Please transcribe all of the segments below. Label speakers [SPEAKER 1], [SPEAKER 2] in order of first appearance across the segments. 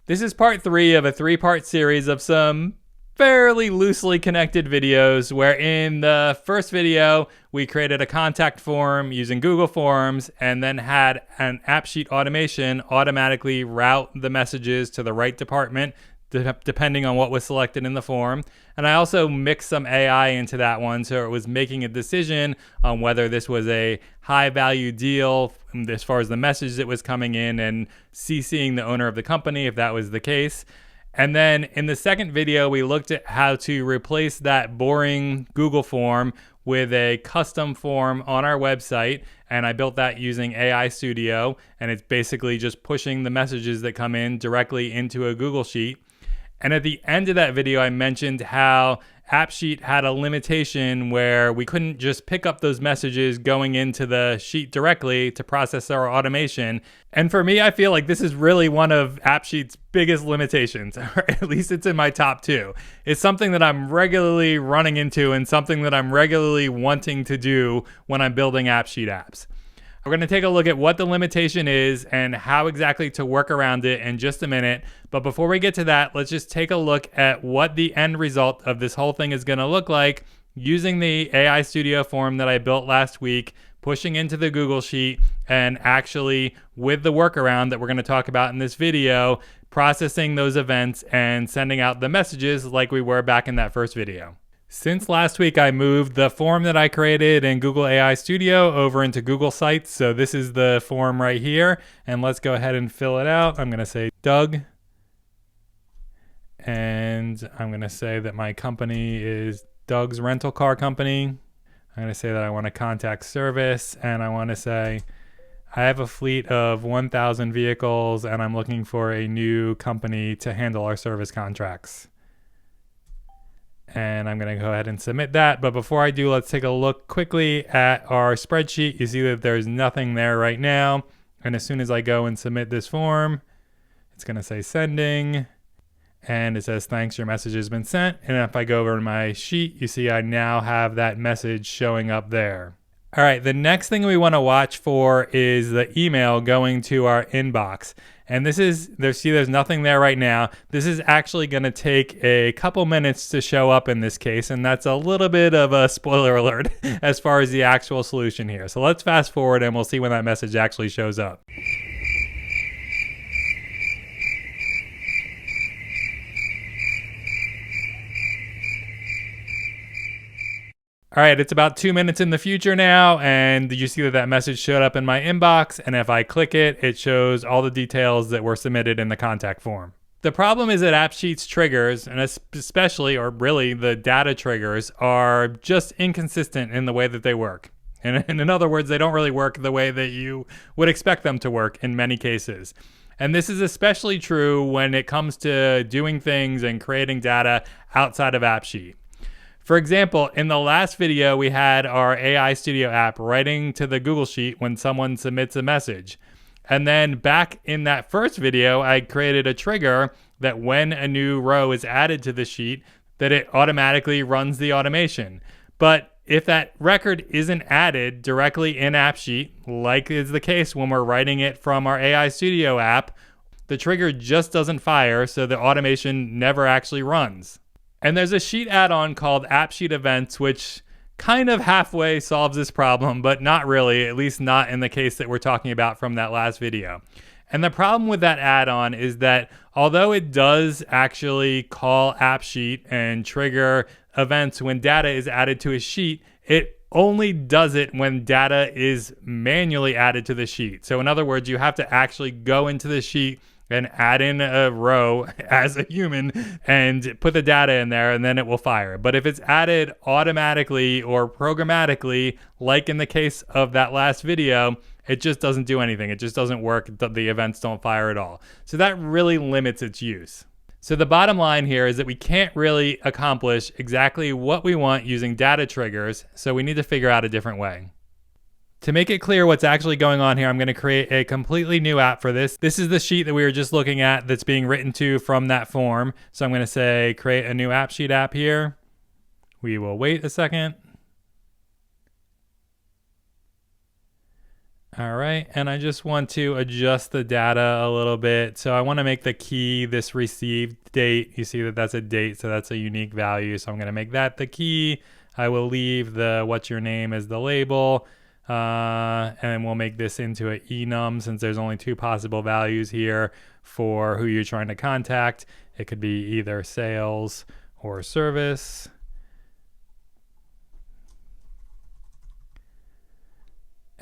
[SPEAKER 1] This is part 3 of a 3-part series of some fairly loosely connected videos, where in the first video we created a contact form using Google Forms and then had an AppSheet automation automatically route the messages to the right department depending on what was selected in the form. And I also mixed some AI into that one, so it was making a decision on whether this was a high value deal as far as the message that was coming in, and CCing the owner of the company if that was the case. And then in the second video, we looked at how to replace that boring Google form with a custom form on our website. And I built that using AI Studio. And it's basically just pushing the messages that come in directly into a Google Sheet. And at the end of that video, I mentioned how AppSheet had a limitation where we couldn't just pick up those messages going into the sheet directly to process our automation. And for me, I feel like this is really one of AppSheet's biggest limitations, or at least it's in my top 2. It's something that I'm regularly running into and something that I'm regularly wanting to do when I'm building AppSheet apps. We're going to take a look at what the limitation is and how exactly to work around it in just a minute. But before we get to that, let's just take a look at what the end result of this whole thing is going to look like using the AI Studio form that I built last week, pushing into the Google Sheet, and actually with the workaround that we're going to talk about in this video, processing those events and sending out the messages like we were back in that first video. Since last week, I moved the form that I created in Google AI Studio over into Google Sites. So this is the form right here. And let's go ahead and fill it out. I'm going to say Doug. And I'm going to say that my company is Doug's Rental Car Company. I'm going to say that I want a contact service. And I want to say I have a fleet of 1,000 vehicles and I'm looking for a new company to handle our service contracts. And I'm going to go ahead and submit that. But before I do, let's take a look quickly at our spreadsheet. You see that there's nothing there right now. And as soon as I go and submit this form, it's going to say sending. And it says, thanks, your message has been sent. And if I go over to my sheet, you see I now have that message showing up there. All right, the next thing we want to watch for is the email going to our inbox. And this is, there's nothing there right now. This is actually going to take a couple minutes to show up in this case. And that's a little bit of a spoiler alert as far as the actual solution here. So let's fast forward and we'll see when that message actually shows up. All right, it's about 2 minutes in the future now, and you see that that message showed up in my inbox, and if I click it, it shows all the details that were submitted in the contact form. The problem is that AppSheet's triggers, and especially, or really the data triggers, are just inconsistent in the way that they work. And in other words, they don't really work the way that you would expect them to work in many cases. And this is especially true when it comes to doing things and creating data outside of AppSheet. For example, in the last video, we had our AI Studio app writing to the Google Sheet when someone submits a message. And then back in that first video, I created a trigger that when a new row is added to the sheet, that it automatically runs the automation. But if that record isn't added directly in AppSheet, like is the case when we're writing it from our AI Studio app, the trigger just doesn't fire, so the automation never actually runs. And there's a sheet add-on called AppSheet Events, which kind of halfway solves this problem, but not really, at least not in the case that we're talking about from that last video. And the problem with that add-on is that although it does actually call AppSheet and trigger events when data is added to a sheet, it only does it when data is manually added to the sheet. So in other words, you have to actually go into the sheet and add in a row as a human and put the data in there, and then it will fire. But if it's added automatically or programmatically, like in the case of that last video, it just doesn't do anything. It just doesn't work. The events don't fire at all. So that really limits its use. So the bottom line here is that we can't really accomplish exactly what we want using data triggers, so we need to figure out a different way. To make it clear what's actually going on here, I'm going to create a completely new app for this. This is the sheet that we were just looking at that's being written to from that form. So I'm going to say create a new AppSheet app here. We will wait a second. All right, and I just want to adjust the data a little bit. So I want to make the key this received date. You see that that's a date, so that's a unique value. So I'm going to make that the key. I will leave the what's your name as the label, and we'll make this into an enum since there's only two possible values here for who you're trying to contact. It could be either sales or service.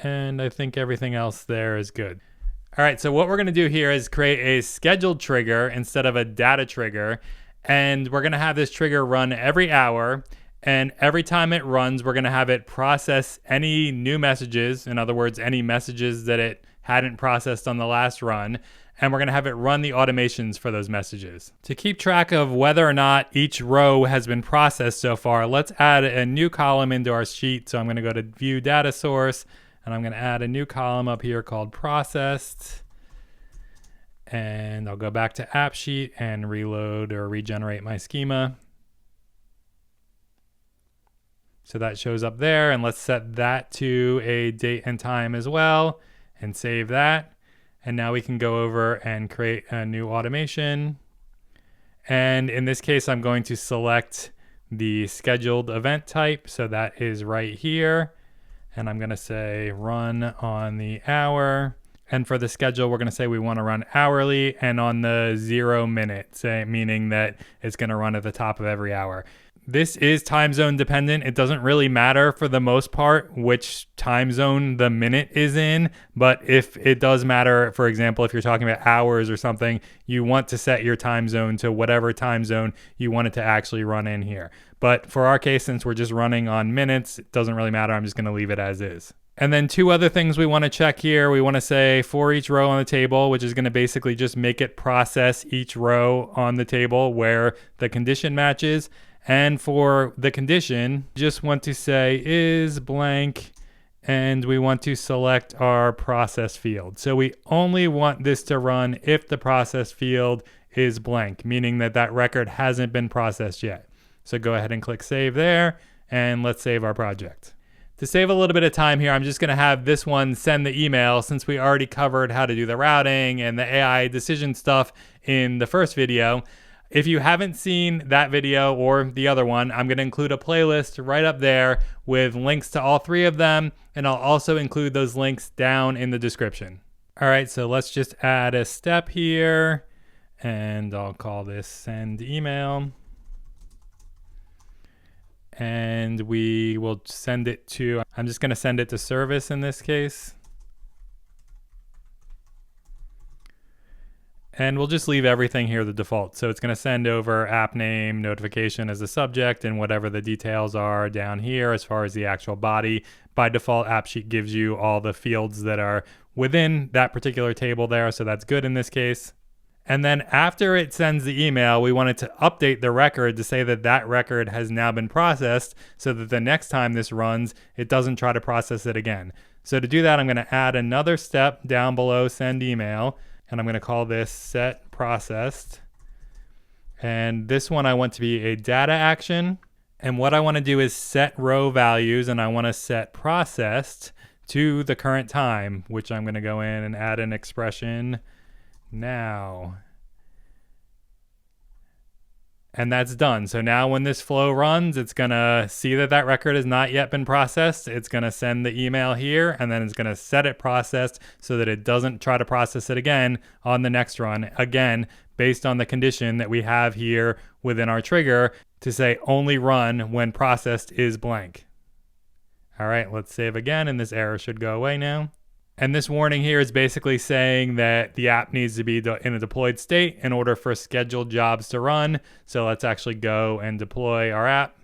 [SPEAKER 1] And I think everything else there is good. All right, so what we're going to do here is create a scheduled trigger instead of a data trigger. And we're going to have this trigger run every hour. And every time it runs, we're going to have it process any new messages. In other words, any messages that it hadn't processed on the last run. And we're going to have it run the automations for those messages. To keep track of whether or not each row has been processed so far, let's add a new column into our sheet. So I'm going to go to View Data Source. And I'm going to add a new column up here called processed. And I'll go back to AppSheet and reload or regenerate my schema. So that shows up there. And let's set that to a date and time as well and save that. And now we can go over and create a new automation. And in this case, I'm going to select the scheduled event type. So that is right here. And I'm going to say run on the hour. And for the schedule, we're going to say we want to run hourly and on the 0 minute, meaning that it's going to run at the top of every hour. This is time zone dependent. It doesn't really matter for the most part which time zone the minute is in. But if it does matter, for example, if you're talking about hours or something, you want to set your time zone to whatever time zone you want it to actually run in here. But for our case, since we're just running on minutes, it doesn't really matter. I'm just going to leave it as is. And then two other things we want to check here. We want to say for each row on the table, which is going to basically just make it process each row on the table where the condition matches. And for the condition, just want to say is blank, and we want to select our process field. So we only want this to run if the process field is blank, meaning that that record hasn't been processed yet. So go ahead and click save there, and let's save our project. To save a little bit of time here, I'm just going to have this one send the email since we already covered how to do the routing and the AI decision stuff in the first video. If you haven't seen that video or the other one, I'm going to include a playlist right up there with links to all three of them, and I'll also include those links down in the description. All right, so let's just add a step here, and I'll call this send email. And we will send it to, I'm just going to send it to service in this case. And we'll just leave everything here the default. So it's going to send over app name, notification as the subject, and whatever the details are down here as far as the actual body. By default, AppSheet gives you all the fields that are within that particular table there. So that's good in this case. And then after it sends the email, we want it to update the record to say that that record has now been processed so that the next time this runs, it doesn't try to process it again. So to do that, I'm going to add another step down below send email. And I'm going to call this set processed. And this one I want to be a data action. And what I want to do is set row values, and I want to set processed to the current time, which I'm going to go in and add an expression now. And that's done. So now when this flow runs, it's going to see that that record has not yet been processed. It's going to send the email here, and then it's going to set it processed so that it doesn't try to process it again on the next run. Again, based on the condition that we have here within our trigger to say only run when processed is blank. All right, let's save again, and this error should go away now. And this warning here is basically saying that the app needs to be in a deployed state in order for scheduled jobs to run. So let's actually go and deploy our app.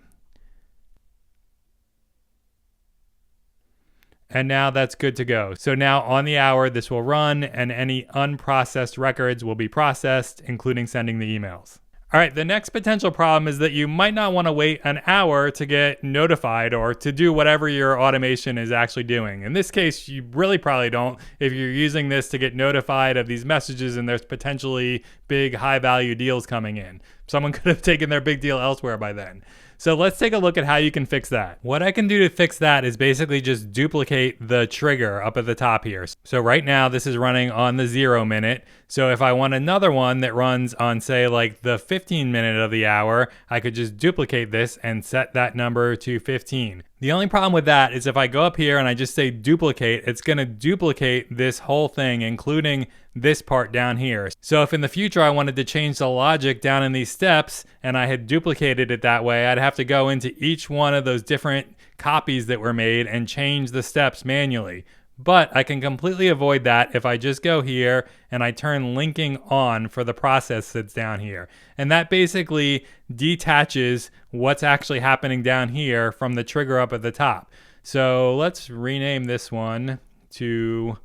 [SPEAKER 1] And now that's good to go. So now on the hour, this will run, and any unprocessed records will be processed, including sending the emails. All right, the next potential problem is that you might not want to wait an hour to get notified or to do whatever your automation is actually doing. In this case, you really probably don't if you're using this to get notified of these messages and there's potentially big high value deals coming in. Someone could have taken their big deal elsewhere by then. So let's take a look at how you can fix that. What I can do to fix that is basically just duplicate the trigger up at the top here. So right now this is running on the 0 minute. So if I want another one that runs on, say, like the 15 minute of the hour, I could just duplicate this and set that number to 15. The only problem with that is if I go up here and I just say duplicate, it's going to duplicate this whole thing, including this part down here. So if in the future I wanted to change the logic down in these steps and I had duplicated it that way, I'd have to go into each one of those different copies that were made and change the steps manually. But I can completely avoid that if I just go here and I turn linking on for the process that's down here. And that basically detaches what's actually happening down here from the trigger up at the top. So let's rename this one to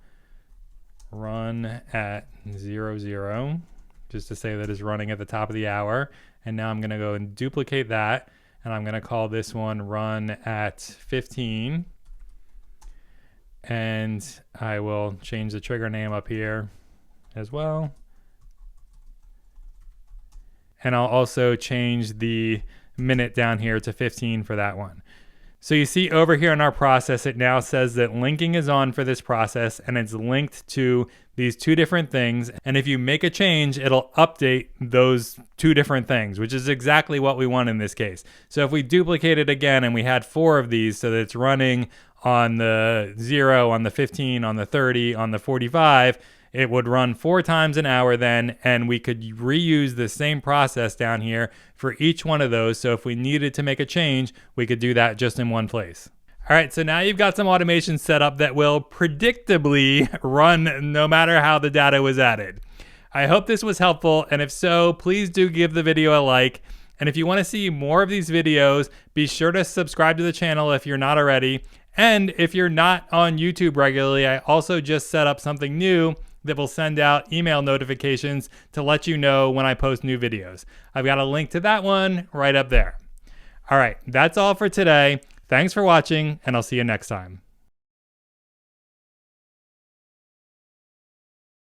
[SPEAKER 1] run at 00, just to say that it's running at the top of the hour. And now I'm going to go and duplicate that, and I'm going to call this one run at 15. And I will change the trigger name up here as well. And I'll also change the minute down here to 15 for that one. So you see over here in our process, it now says that linking is on for this process and it's linked to these two different things. And if you make a change, it'll update those two different things, which is exactly what we want in this case. So if we duplicate it again and we had 4 of these so that it's running on the 0, on the 15, on the 30, on the 45, it would run 4 times an hour then, and we could reuse the same process down here for each one of those. So if we needed to make a change, we could do that just in one place. All right, so now you've got some automation set up that will predictably run no matter how the data was added. I hope this was helpful, and if so, please do give the video a like. And if you want to see more of these videos, be sure to subscribe to the channel if you're not already. And if you're not on YouTube regularly, I also just set up something new that will send out email notifications to let you know when I post new videos. I've got a link to that one right up there. All right, that's all for today. Thanks for watching, and I'll see you next time.